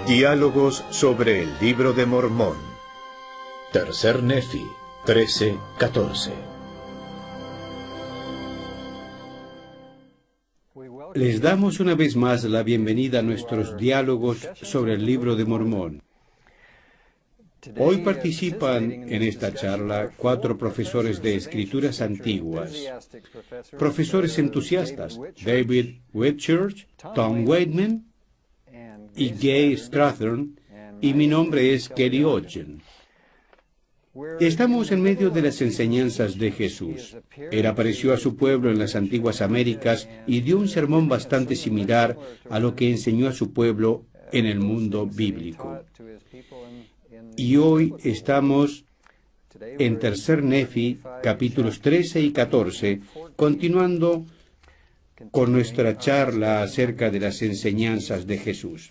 Diálogos sobre el Libro de Mormón. Tercer Nefi, 13-14. Les damos una vez más la bienvenida a nuestros diálogos sobre el Libro de Mormón. Hoy participan en esta charla 4 profesores de escrituras antiguas, profesores entusiastas: David Whitchurch, Tom Waitman y Gay Strathern, y mi nombre es Kelly Ogden. Estamos en medio de las enseñanzas de Jesús. Él apareció a su pueblo en las antiguas Américas y dio un sermón bastante similar a lo que enseñó a su pueblo en el mundo bíblico. Y hoy estamos en Tercer Nefi, capítulos 13 y 14, continuando con nuestra charla acerca de las enseñanzas de Jesús.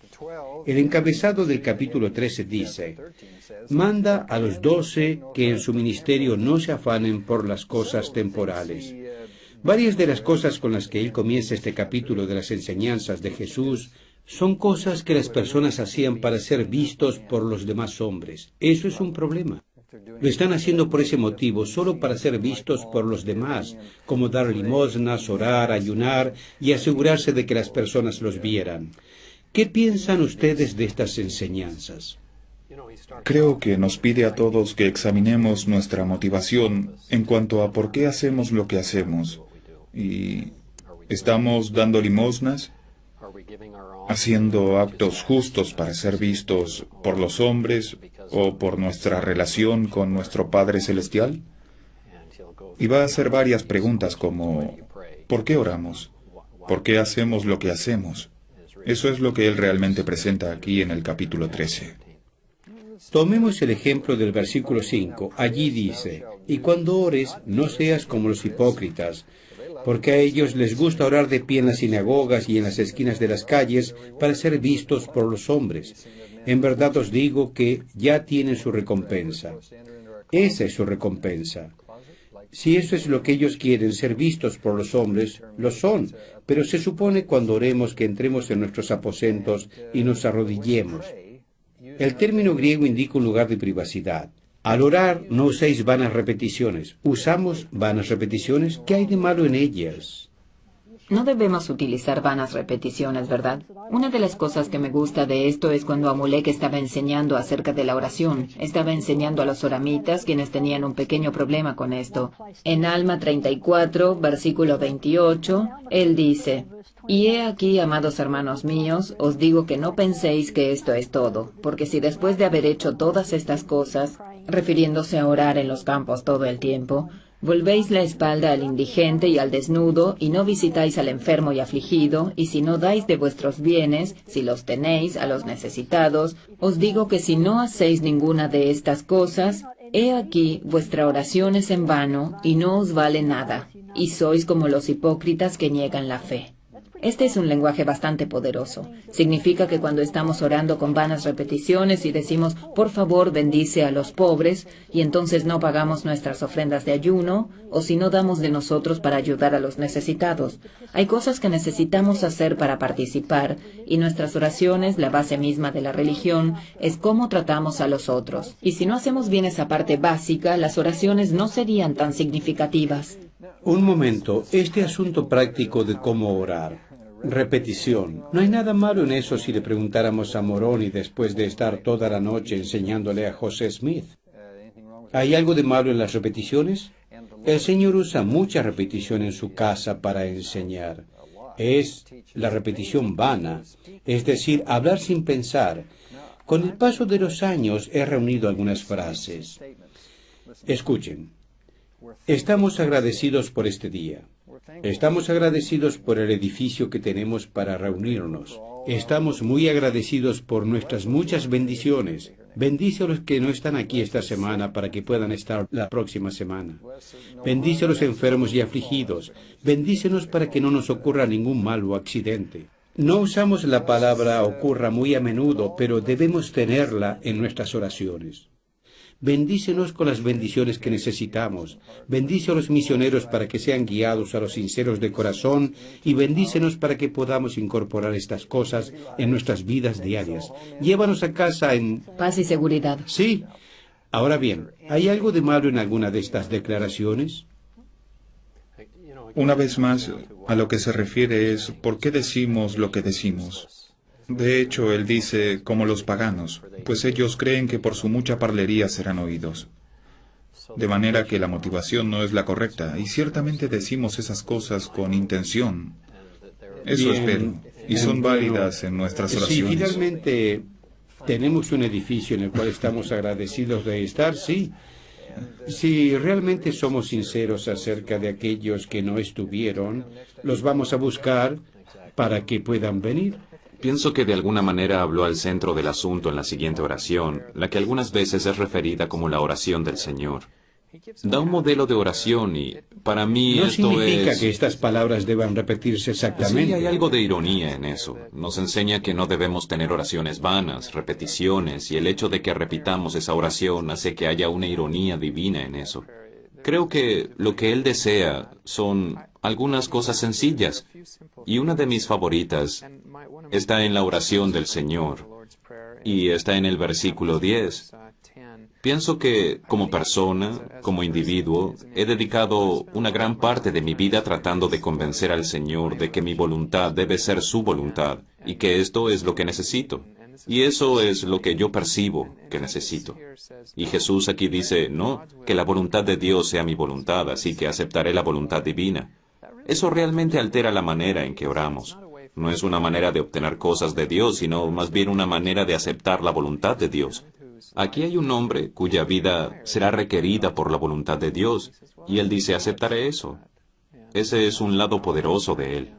El encabezado del capítulo 13 dice: manda a los 12 que en su ministerio no se afanen por las cosas temporales. Varias de las cosas con las que él comienza este capítulo de las enseñanzas de Jesús son cosas que las personas hacían para ser vistos por los demás hombres. Eso es un problema. Lo están haciendo por ese motivo, solo para ser vistos por los demás, como dar limosnas, orar, ayunar y asegurarse de que las personas los vieran. ¿Qué piensan ustedes de estas enseñanzas? Creo que nos pide a todos que examinemos nuestra motivación en cuanto a por qué hacemos lo que hacemos. ¿Y estamos dando limosnas? ¿Haciendo actos justos para ser vistos por los hombres o por nuestra relación con nuestro Padre Celestial? Y va a hacer varias preguntas como: ¿por qué oramos? ¿Por qué hacemos lo que hacemos? Eso es lo que él realmente presenta aquí en el capítulo 13. Tomemos el ejemplo del versículo 5. Allí dice: y cuando ores, no seas como los hipócritas, porque a ellos les gusta orar de pie en las sinagogas y en las esquinas de las calles para ser vistos por los hombres. En verdad os digo que ya tienen su recompensa. Esa es su recompensa. Si eso es lo que ellos quieren, ser vistos por los hombres, lo son, pero se supone cuando oremos que entremos en nuestros aposentos y nos arrodillemos. El término griego indica un lugar de privacidad. Al orar, no uséis vanas repeticiones. ¿Usamos vanas repeticiones? ¿Qué hay de malo en ellas? No debemos utilizar vanas repeticiones, ¿verdad? Una de las cosas que me gusta de esto es cuando Amulek estaba enseñando acerca de la oración. Estaba enseñando a los oramitas, quienes tenían un pequeño problema con esto. En Alma 34, versículo 28, él dice: y he aquí, amados hermanos míos, os digo que no penséis que esto es todo, porque si después de haber hecho todas estas cosas, refiriéndose a orar en los campos todo el tiempo, volvéis la espalda al indigente y al desnudo, y no visitáis al enfermo y afligido, y si no dais de vuestros bienes, si los tenéis, a los necesitados, os digo que si no hacéis ninguna de estas cosas, he aquí, vuestra oración es en vano, y no os vale nada, y sois como los hipócritas que niegan la fe. Este es un lenguaje bastante poderoso. Significa que cuando estamos orando con vanas repeticiones y decimos: por favor, bendice a los pobres, y entonces no pagamos nuestras ofrendas de ayuno, o si no damos de nosotros para ayudar a los necesitados. Hay cosas que necesitamos hacer para participar, y nuestras oraciones, la base misma de la religión, es cómo tratamos a los otros. Y si no hacemos bien esa parte básica, las oraciones no serían tan significativas. Un momento, este asunto práctico de cómo orar. Repetición. No hay nada malo en eso si le preguntáramos a Moroni después de estar toda la noche enseñándole a José Smith. ¿Hay algo de malo en las repeticiones? El Señor usa mucha repetición en su casa para enseñar. Es la repetición vana, es decir, hablar sin pensar. Con el paso de los años he reunido algunas frases. Escuchen. Estamos agradecidos por este día. Estamos agradecidos por el edificio que tenemos para reunirnos. Estamos muy agradecidos por nuestras muchas bendiciones. Bendice a los que no están aquí esta semana para que puedan estar la próxima semana. Bendice a los enfermos y afligidos. Bendícenos para que no nos ocurra ningún mal o accidente. No usamos la palabra ocurra muy a menudo, pero debemos tenerla en nuestras oraciones. Bendícenos con las bendiciones que necesitamos. Bendice a los misioneros para que sean guiados a los sinceros de corazón y bendícenos para que podamos incorporar estas cosas en nuestras vidas diarias. Llévanos a casa en... Paz y seguridad. Sí. Ahora bien, ¿hay algo de malo en alguna de estas declaraciones? Una vez más, a lo que se refiere es ¿por qué decimos lo que decimos? De hecho, él dice, como los paganos, pues ellos creen que por su mucha parlería serán oídos. De manera que la motivación no es la correcta, y ciertamente decimos esas cosas con intención. Eso Bien, espero, y son bueno, válidas en nuestras oraciones. Sí, finalmente tenemos un edificio en el cual estamos agradecidos de estar, sí. Si realmente somos sinceros acerca de aquellos que no estuvieron, los vamos a buscar para que puedan venir. Pienso que de alguna manera habló al centro del asunto en la siguiente oración, la que algunas veces es referida como la oración del Señor. Da un modelo de oración y, para mí, No esto significa es... que estas palabras deban repetirse exactamente. Sí, hay algo de ironía en eso. Nos enseña que no debemos tener oraciones vanas, repeticiones, y el hecho de que repitamos esa oración hace que haya una ironía divina en eso. Creo que lo que él desea son algunas cosas sencillas, y una de mis favoritas está en la oración del Señor, y está en el versículo 10. Pienso que, como persona, como individuo, he dedicado una gran parte de mi vida tratando de convencer al Señor de que mi voluntad debe ser su voluntad, y que esto es lo que necesito. Y eso es lo que yo percibo que necesito. Y Jesús aquí dice, no, que la voluntad de Dios sea mi voluntad, así que aceptaré la voluntad divina. Eso realmente altera la manera en que oramos. No es una manera de obtener cosas de Dios, sino más bien una manera de aceptar la voluntad de Dios. Aquí hay un hombre cuya vida será requerida por la voluntad de Dios, y él dice, aceptaré eso. Ese es un lado poderoso de él.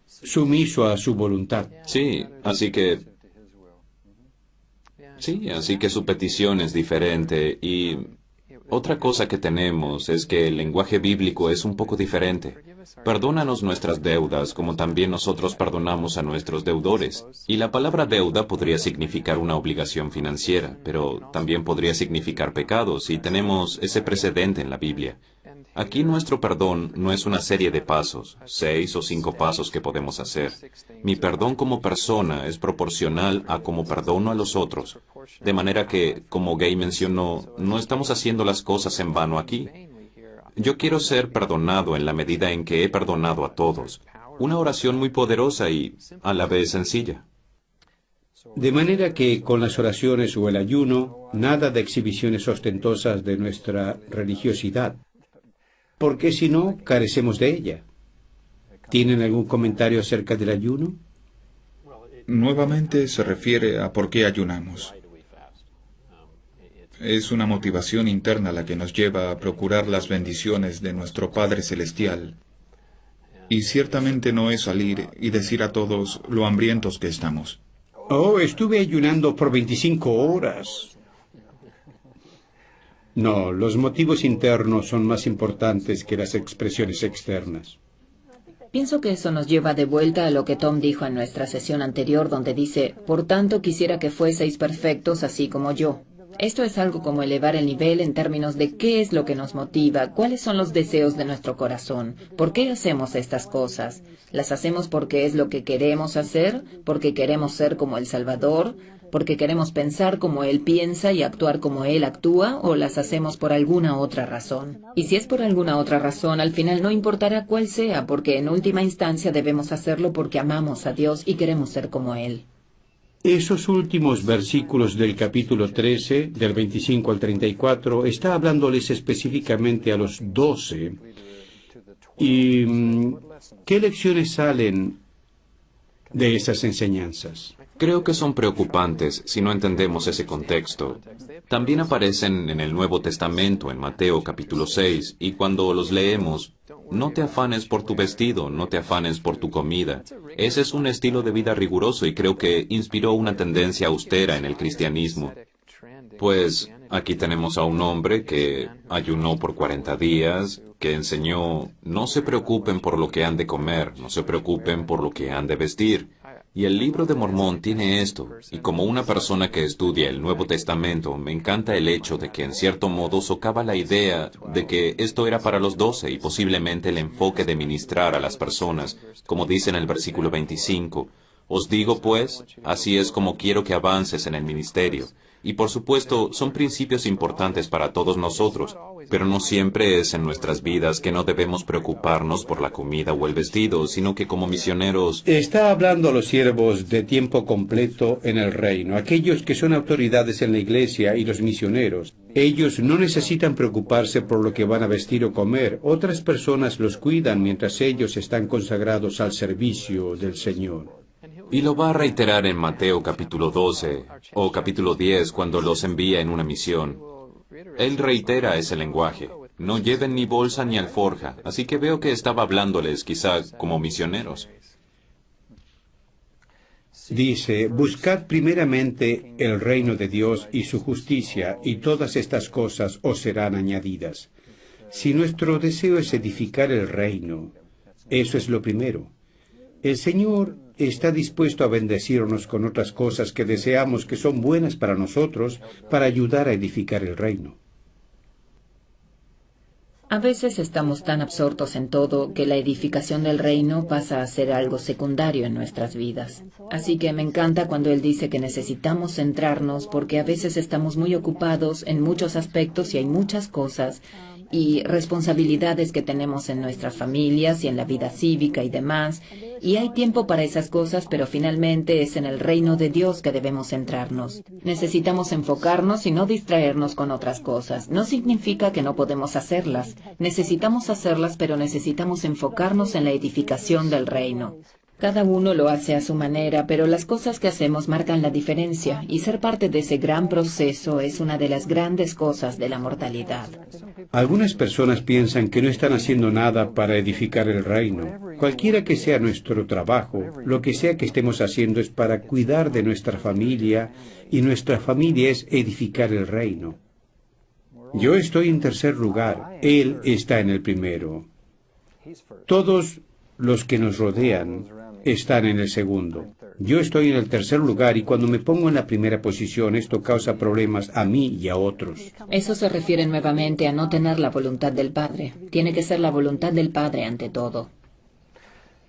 Sumiso a su voluntad. Sí, así que su petición es diferente, y otra cosa que tenemos es que el lenguaje bíblico es un poco diferente. Perdónanos nuestras deudas, como también nosotros perdonamos a nuestros deudores. Y la palabra deuda podría significar una obligación financiera, pero también podría significar pecados, y tenemos ese precedente en la Biblia. Aquí nuestro perdón no es una serie de pasos, 6 o 5 pasos que podemos hacer. Mi perdón como persona es proporcional a cómo perdono a los otros. De manera que, como Gay mencionó, no estamos haciendo las cosas en vano aquí. Yo quiero ser perdonado en la medida en que he perdonado a todos. Una oración muy poderosa y a la vez sencilla. De manera que con las oraciones o el ayuno, nada de exhibiciones ostentosas de nuestra religiosidad, porque si no, carecemos de ella. ¿Tienen algún comentario acerca del ayuno? Nuevamente se refiere a por qué ayunamos. Es una motivación interna la que nos lleva a procurar las bendiciones de nuestro Padre Celestial. Y ciertamente no es salir y decir a todos lo hambrientos que estamos. Oh, estuve ayunando por 25 horas. No, los motivos internos son más importantes que las expresiones externas. Pienso que eso nos lleva de vuelta a lo que Tom dijo en nuestra sesión anterior, donde dice, por tanto quisiera que fueseis perfectos así como yo. Esto es algo como elevar el nivel en términos de qué es lo que nos motiva, cuáles son los deseos de nuestro corazón, por qué hacemos estas cosas. ¿Las hacemos porque es lo que queremos hacer, porque queremos ser como el Salvador, porque queremos pensar como Él piensa y actuar como Él actúa, o las hacemos por alguna otra razón? Y si es por alguna otra razón, al final no importará cuál sea, porque en última instancia debemos hacerlo porque amamos a Dios y queremos ser como Él. Esos últimos versículos del capítulo 13, del 25 al 34, está hablándoles específicamente a los 12. ¿Y qué lecciones salen de esas enseñanzas? Creo que son preocupantes si no entendemos ese contexto. También aparecen en el Nuevo Testamento, en Mateo capítulo 6, y cuando los leemos, no te afanes por tu vestido, no te afanes por tu comida. Ese es un estilo de vida riguroso y creo que inspiró una tendencia austera en el cristianismo. Pues aquí tenemos a un hombre que ayunó por 40 días, que enseñó, no se preocupen por lo que han de comer, no se preocupen por lo que han de vestir. Y el libro de Mormón tiene esto, y como una persona que estudia el Nuevo Testamento, me encanta el hecho de que en cierto modo socava la idea de que esto era para los 12 y posiblemente el enfoque de ministrar a las personas, como dice en el versículo 25, os digo pues, así es como quiero que avances en el ministerio. Y por supuesto, son principios importantes para todos nosotros, pero no siempre es en nuestras vidas que no debemos preocuparnos por la comida o el vestido, sino que como misioneros... Está hablando a los siervos de tiempo completo en el reino, aquellos que son autoridades en la iglesia y los misioneros. Ellos no necesitan preocuparse por lo que van a vestir o comer. Otras personas los cuidan mientras ellos están consagrados al servicio del Señor. Y lo va a reiterar en Mateo capítulo 12 o capítulo 10 cuando los envía en una misión. Él reitera ese lenguaje. No lleven ni bolsa ni alforja, así que veo que estaba hablándoles quizá como misioneros. Dice, buscad primeramente el reino de Dios y su justicia, y todas estas cosas os serán añadidas. Si nuestro deseo es edificar el reino, eso es lo primero. El Señor está dispuesto a bendecirnos con otras cosas que deseamos que son buenas para nosotros para ayudar a edificar el reino. A veces estamos tan absortos en todo que la edificación del reino pasa a ser algo secundario en nuestras vidas. Así que me encanta cuando él dice que necesitamos centrarnos porque a veces estamos muy ocupados en muchos aspectos y hay muchas cosas y responsabilidades que tenemos en nuestras familias y en la vida cívica y demás, y hay tiempo para esas cosas, pero finalmente es en el reino de Dios que debemos centrarnos. Necesitamos enfocarnos y no distraernos con otras cosas. No significa que no podemos hacerlas. Necesitamos hacerlas, pero necesitamos enfocarnos en la edificación del reino. Cada uno lo hace a su manera, pero las cosas que hacemos marcan la diferencia, y ser parte de ese gran proceso es una de las grandes cosas de la mortalidad. Algunas personas piensan que no están haciendo nada para edificar el reino. Cualquiera que sea nuestro trabajo, lo que sea que estemos haciendo es para cuidar de nuestra familia, y nuestra familia es edificar el reino. Yo estoy en tercer lugar, él está en el primero. Todos los que nos rodean están en el segundo. Yo estoy en el tercer lugar y cuando me pongo en la primera posición esto causa problemas a mí y a otros. Eso se refiere nuevamente a no tener la voluntad del Padre. Tiene que ser la voluntad del Padre ante todo.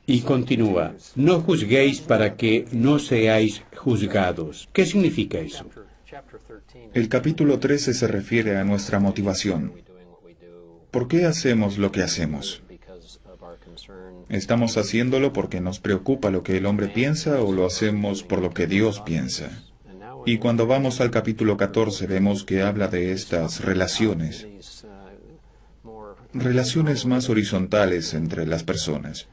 Y continúa, no juzguéis para que no seáis juzgados. ¿Qué significa eso? El capítulo 13 se refiere a nuestra motivación. ¿Por qué hacemos lo que hacemos? ¿Estamos haciéndolo porque nos preocupa lo que el hombre piensa o lo hacemos por lo que Dios piensa? Y cuando vamos al capítulo 14 vemos que habla de estas relaciones. Relaciones más horizontales entre las personas.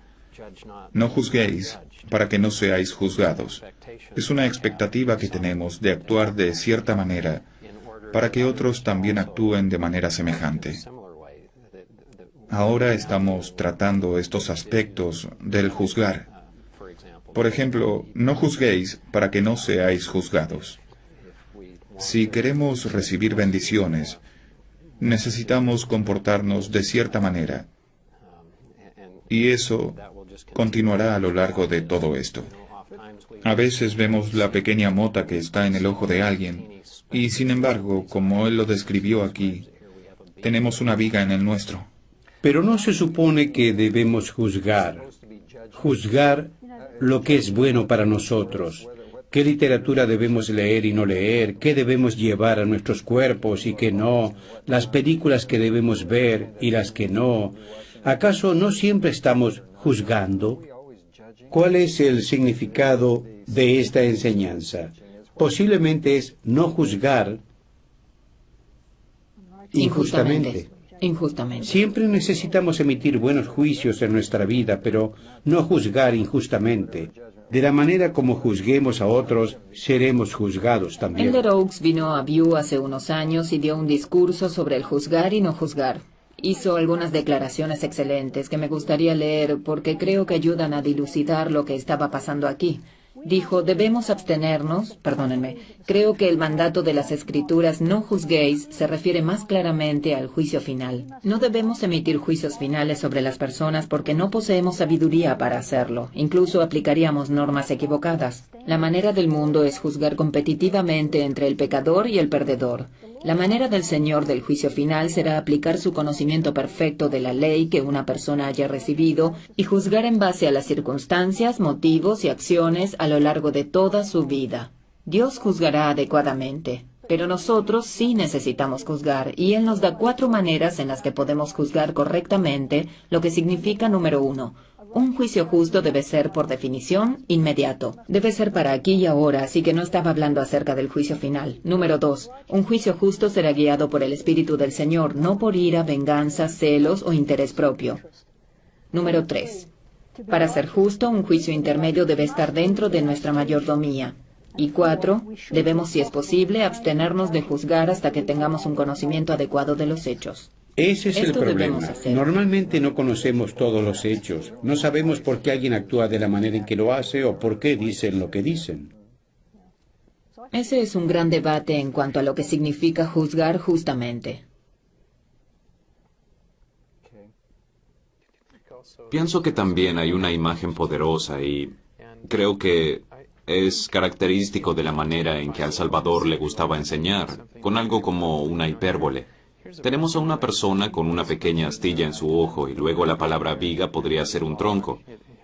No juzguéis para que no seáis juzgados. Es una expectativa que tenemos de actuar de cierta manera para que otros también actúen de manera semejante. Ahora estamos tratando estos aspectos del juzgar. Por ejemplo, no juzguéis para que no seáis juzgados. Si queremos recibir bendiciones, necesitamos comportarnos de cierta manera. Y eso continuará a lo largo de todo esto. A veces vemos la pequeña mota que está en el ojo de alguien, y sin embargo, como él lo describió aquí, tenemos una viga en el nuestro. Pero no se supone que debemos juzgar lo que es bueno para nosotros, qué literatura debemos leer y no leer, qué debemos llevar a nuestros cuerpos y qué no, las películas que debemos ver y las que no. ¿Acaso no siempre estamos juzgando? ¿Cuál es el significado de esta enseñanza? Posiblemente es no juzgar injustamente. Siempre necesitamos emitir buenos juicios en nuestra vida, pero no juzgar injustamente. De la manera como juzguemos a otros, seremos juzgados también. Elder Oaks vino a View hace unos años y dio un discurso sobre el juzgar y no juzgar. Hizo algunas declaraciones excelentes que me gustaría leer porque creo que ayudan a dilucidar lo que estaba pasando aquí. Dijo, debemos abstenernos, perdónenme, creo que el mandato de las Escrituras no juzguéis se refiere más claramente al juicio final. No debemos emitir juicios finales sobre las personas porque no poseemos sabiduría para hacerlo. Incluso aplicaríamos normas equivocadas. La manera del mundo es juzgar competitivamente entre el pecador y el perdedor. La manera del Señor del juicio final será aplicar su conocimiento perfecto de la ley que una persona haya recibido y juzgar en base a las circunstancias, motivos y acciones a lo largo de toda su vida. Dios juzgará adecuadamente, pero nosotros sí necesitamos juzgar, y Él nos da 4 maneras en las que podemos juzgar correctamente, lo que significa, número 1, un juicio justo debe ser, por definición, inmediato. Debe ser para aquí y ahora, así que no estaba hablando acerca del juicio final. Número 2. Un juicio justo será guiado por el Espíritu del Señor, no por ira, venganza, celos o interés propio. Número 3. Para ser justo, un juicio intermedio debe estar dentro de nuestra mayordomía. Y 4. Debemos, si es posible, abstenernos de juzgar hasta que tengamos un conocimiento adecuado de los hechos. Ese es el Esto debemos problema. hacer. Normalmente no conocemos todos los hechos. No sabemos por qué alguien actúa de la manera en que lo hace o por qué dicen lo que dicen. Ese es un gran debate en cuanto a lo que significa juzgar justamente. Pienso que también hay una imagen poderosa y creo que es característico de la manera en que al Salvador le gustaba enseñar, con algo como una hipérbole. Tenemos a una persona con una pequeña astilla en su ojo y luego la palabra viga podría ser un tronco.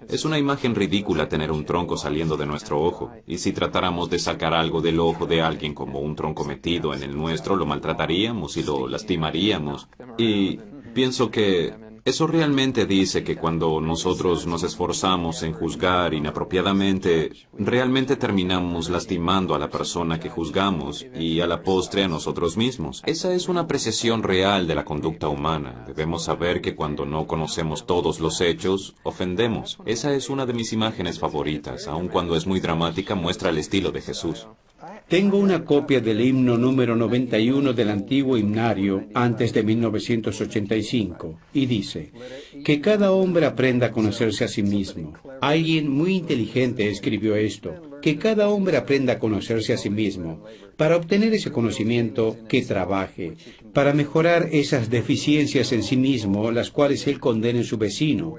Es una imagen ridícula tener un tronco saliendo de nuestro ojo, y si tratáramos de sacar algo del ojo de alguien como un tronco metido en el nuestro, lo maltrataríamos y lo lastimaríamos. Y pienso que eso realmente dice que cuando nosotros nos esforzamos en juzgar inapropiadamente, realmente terminamos lastimando a la persona que juzgamos y a la postre a nosotros mismos. Esa es una apreciación real de la conducta humana. Debemos saber que cuando no conocemos todos los hechos, ofendemos. Esa es una de mis imágenes favoritas, aun cuando es muy dramática, muestra el estilo de Jesús. Tengo una copia del himno número 91 del antiguo himnario antes de 1985 y dice, que cada hombre aprenda a conocerse a sí mismo. Alguien muy inteligente escribió esto, que cada hombre aprenda a conocerse a sí mismo. Para obtener ese conocimiento, que trabaje, para mejorar esas deficiencias en sí mismo, las cuales él condena en su vecino.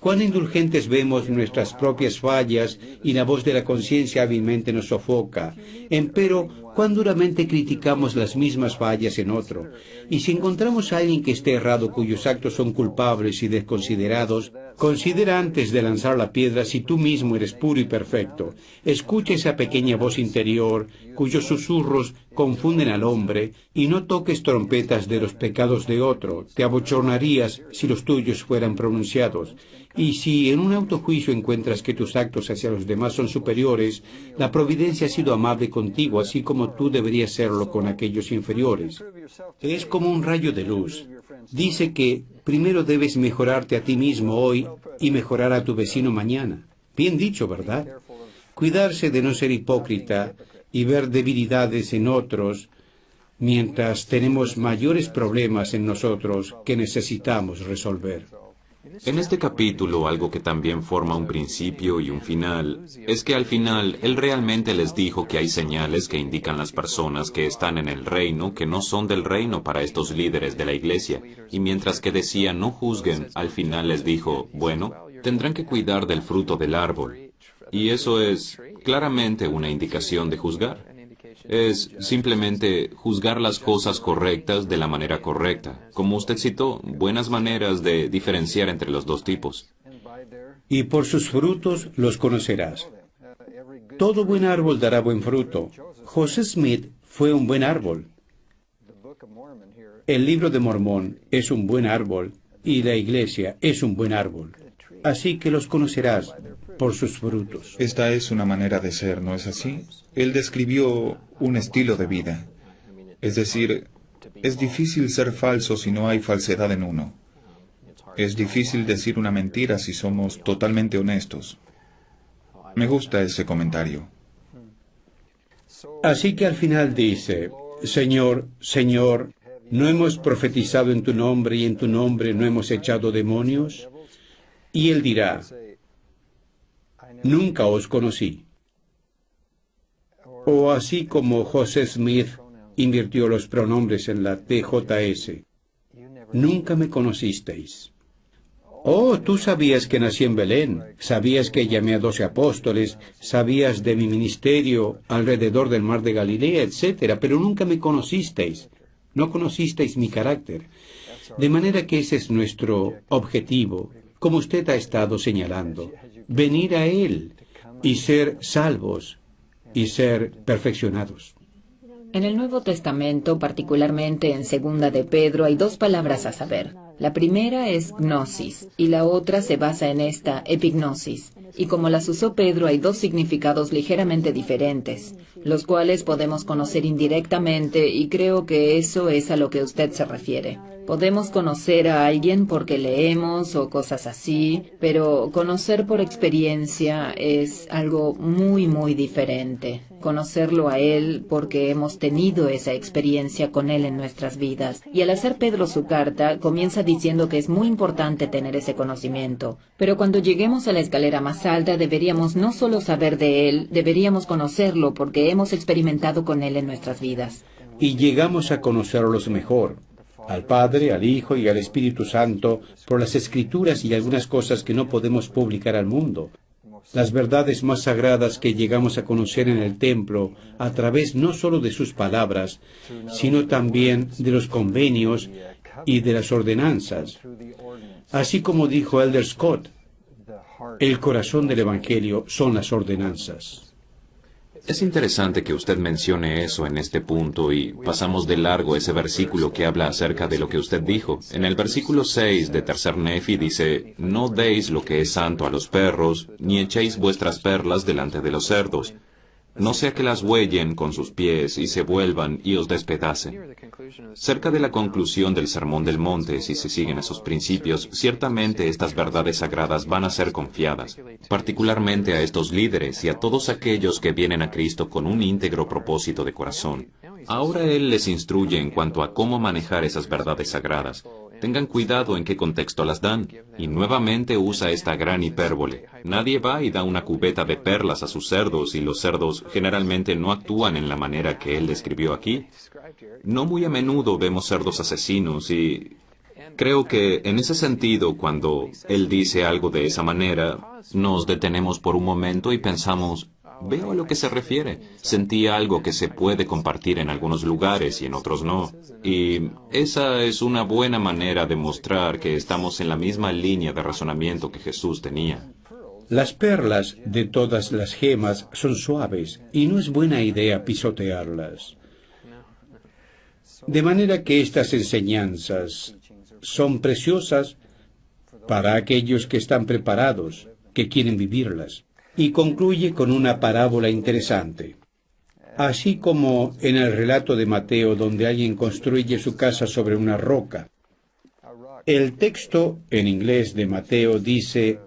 Cuán indulgentes vemos nuestras propias fallas y la voz de la conciencia hábilmente nos sofoca. Empero, cuán duramente criticamos las mismas fallas en otro. Y si encontramos a alguien que esté errado cuyos actos son culpables y desconsiderados, considera antes de lanzar la piedra si tú mismo eres puro y perfecto. Escucha esa pequeña voz interior, cuyos susurros confunden al hombre, y no toques trompetas de los pecados de otro. Te abochornarías si los tuyos fueran pronunciados. Y si en un autojuicio encuentras que tus actos hacia los demás son superiores, la providencia ha sido amable contigo, así como tú deberías serlo con aquellos inferiores. Es como un rayo de luz. Dice que primero debes mejorarte a ti mismo hoy y mejorar a tu vecino mañana. Bien dicho, ¿verdad? Cuidarse de no ser hipócrita y ver debilidades en otros, mientras tenemos mayores problemas en nosotros que necesitamos resolver. En este capítulo, algo que también forma un principio y un final, es que al final Él realmente les dijo que hay señales que indican las personas que están en el reino que no son del reino para estos líderes de la iglesia, y mientras que decía no juzguen, al final les dijo, bueno, tendrán que cuidar del fruto del árbol. Y eso es claramente una indicación de juzgar. Es simplemente juzgar las cosas correctas de la manera correcta. Como usted citó, buenas maneras de diferenciar entre los dos tipos. Y por sus frutos los conocerás. Todo buen árbol dará buen fruto. José Smith fue un buen árbol. El libro de Mormón es un buen árbol y la iglesia es un buen árbol. Así que los conocerás por sus frutos. Esta es una manera de ser, ¿no es así? Él describió un estilo de vida. Es decir, es difícil ser falso si no hay falsedad en uno. Es difícil decir una mentira si somos totalmente honestos. Me gusta ese comentario. Así que al final dice, Señor, Señor, ¿no hemos profetizado en tu nombre y en tu nombre no hemos echado demonios? Y él dirá, nunca os conocí. O así como José Smith invirtió los pronombres en la TJS. Nunca me conocisteis. Oh, tú sabías que nací en Belén, sabías que llamé a 12 apóstoles, sabías de mi ministerio alrededor del mar de Galilea, etc., pero nunca me conocisteis. No conocisteis mi carácter. De manera que ese es nuestro objetivo, como usted ha estado señalando, venir a Él y ser salvos y ser perfeccionados. En el Nuevo Testamento, particularmente en Segunda de Pedro, hay dos palabras a saber. La primera es gnosis y la otra se basa en esta epignosis. Y como las usó Pedro, hay dos significados ligeramente diferentes, los cuales podemos conocer indirectamente, y creo que eso es a lo que usted se refiere. Podemos conocer a alguien porque leemos o cosas así, pero conocer por experiencia es algo muy, muy diferente. Conocerlo a Él porque hemos tenido esa experiencia con Él en nuestras vidas. Y al hacer Pedro su carta, comienza diciendo que es muy importante tener ese conocimiento. Pero cuando lleguemos a la escalera más alta, deberíamos no solo saber de Él, deberíamos conocerlo porque hemos experimentado con Él en nuestras vidas. Y llegamos a conocerlos mejor, al Padre, al Hijo y al Espíritu Santo, por las Escrituras y algunas cosas que no podemos publicar al mundo. Las verdades más sagradas que llegamos a conocer en el templo a través no solo de sus palabras, sino también de los convenios y de las ordenanzas. Así como dijo Elder Scott, el corazón del Evangelio son las ordenanzas. Es interesante que usted mencione eso en este punto y pasamos de largo ese versículo que habla acerca de lo que usted dijo. En el versículo 6 de Tercer Nefi dice, no deis lo que es santo a los perros, ni echéis vuestras perlas delante de los cerdos, no sea que las huellen con sus pies y se vuelvan y os despedacen. Cerca de la conclusión del Sermón del Monte, si se siguen esos principios, ciertamente estas verdades sagradas van a ser confiadas, particularmente a estos líderes y a todos aquellos que vienen a Cristo con un íntegro propósito de corazón. Ahora Él les instruye en cuanto a cómo manejar esas verdades sagradas. Tengan cuidado en qué contexto las dan. Y nuevamente usa esta gran hipérbole. Nadie va y da una cubeta de perlas a sus cerdos y los cerdos generalmente no actúan en la manera que él describió aquí. No muy a menudo vemos cerdos asesinos y creo que en ese sentido cuando él dice algo de esa manera, nos detenemos por un momento y pensamos, veo a lo que se refiere. Sentí algo que se puede compartir en algunos lugares y en otros no. Y esa es una buena manera de mostrar que estamos en la misma línea de razonamiento que Jesús tenía. Las perlas de todas las gemas son suaves y no es buena idea pisotearlas. De manera que estas enseñanzas son preciosas para aquellos que están preparados, que quieren vivirlas. Y concluye con una parábola interesante. Así como en el relato de Mateo, donde alguien construye su casa sobre una roca. El texto en inglés de Mateo dice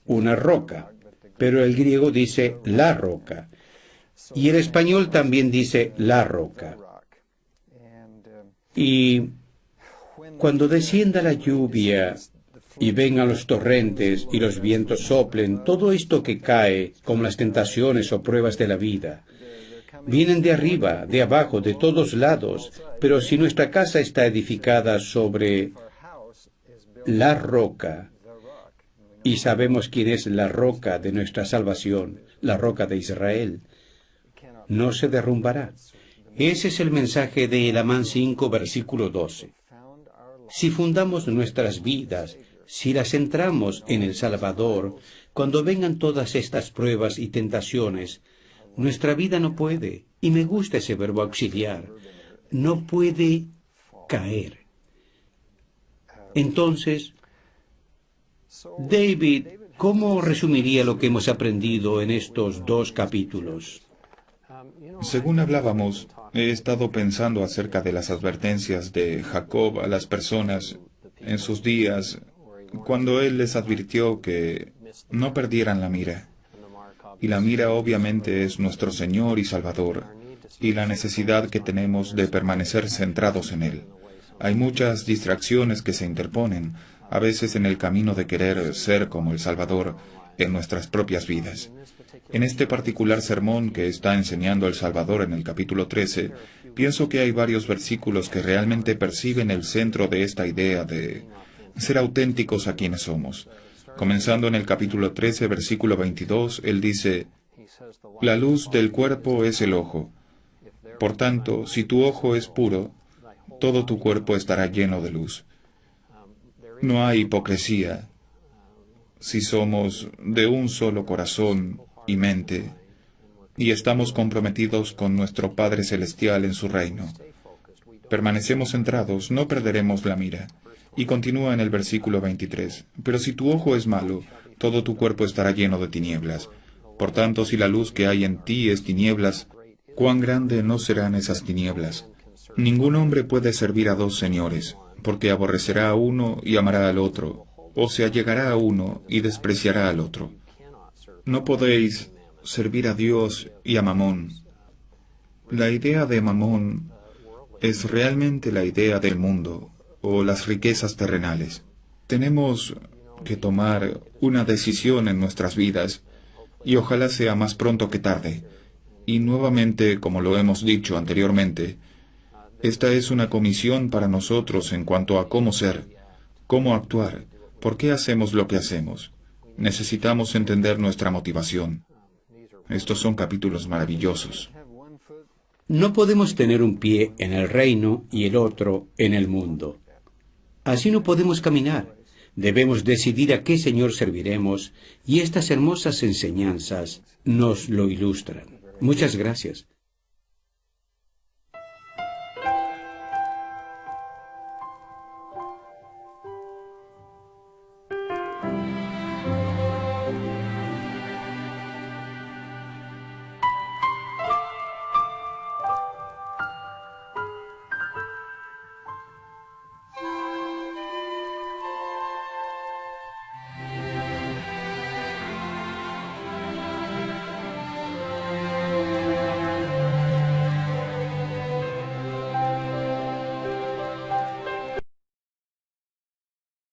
una roca, pero el griego dice la roca. Y el español también dice la roca. Y cuando descienda la lluvia y vengan los torrentes y los vientos soplen, todo esto que cae, como las tentaciones o pruebas de la vida, vienen de arriba, de abajo, de todos lados, pero si nuestra casa está edificada sobre la roca, y sabemos quién es la roca de nuestra salvación, la roca de Israel, no se derrumbará. Ese es el mensaje de Elamán 5, versículo 12. Si fundamos nuestras vidas, si las centramos en el Salvador, cuando vengan todas estas pruebas y tentaciones, nuestra vida no puede, y me gusta ese verbo auxiliar, no puede caer. Entonces, David, ¿cómo resumiría lo que hemos aprendido en estos 2 capítulos? Según hablábamos, he estado pensando acerca de las advertencias de Jacob a las personas en sus días, cuando él les advirtió que no perdieran la mira. Y la mira obviamente es nuestro Señor y Salvador, y la necesidad que tenemos de permanecer centrados en Él. Hay muchas distracciones que se interponen, a veces en el camino de querer ser como el Salvador en nuestras propias vidas. En este particular sermón que está enseñando el Salvador en el capítulo 13, pienso que hay varios versículos que realmente perciben el centro de esta idea de ser auténticos a quienes somos. Comenzando en el capítulo 13, versículo 22, él dice: la luz del cuerpo es el ojo. Por tanto, si tu ojo es puro, todo tu cuerpo estará lleno de luz. No hay hipocresía si somos de un solo corazón y mente y estamos comprometidos con nuestro Padre Celestial en su reino. Permanecemos centrados, no perderemos la mira. Y continúa en el versículo 23, pero si tu ojo es malo, todo tu cuerpo estará lleno de tinieblas. Por tanto, si la luz que hay en ti es tinieblas, ¿cuán grande no serán esas tinieblas? Ningún hombre puede servir a dos señores, porque aborrecerá a uno y amará al otro, o se allegará a uno y despreciará al otro. No podéis servir a Dios y a Mamón. La idea de Mamón es realmente la idea del mundo, o las riquezas terrenales. Tenemos que tomar una decisión en nuestras vidas, y ojalá sea más pronto que tarde. Y nuevamente, como lo hemos dicho anteriormente, esta es una comisión para nosotros en cuanto a cómo ser, cómo actuar, por qué hacemos lo que hacemos. Necesitamos entender nuestra motivación. Estos son capítulos maravillosos. No podemos tener un pie en el reino y el otro en el mundo. Así no podemos caminar. Debemos decidir a qué Señor serviremos, y estas hermosas enseñanzas nos lo ilustran. Muchas gracias.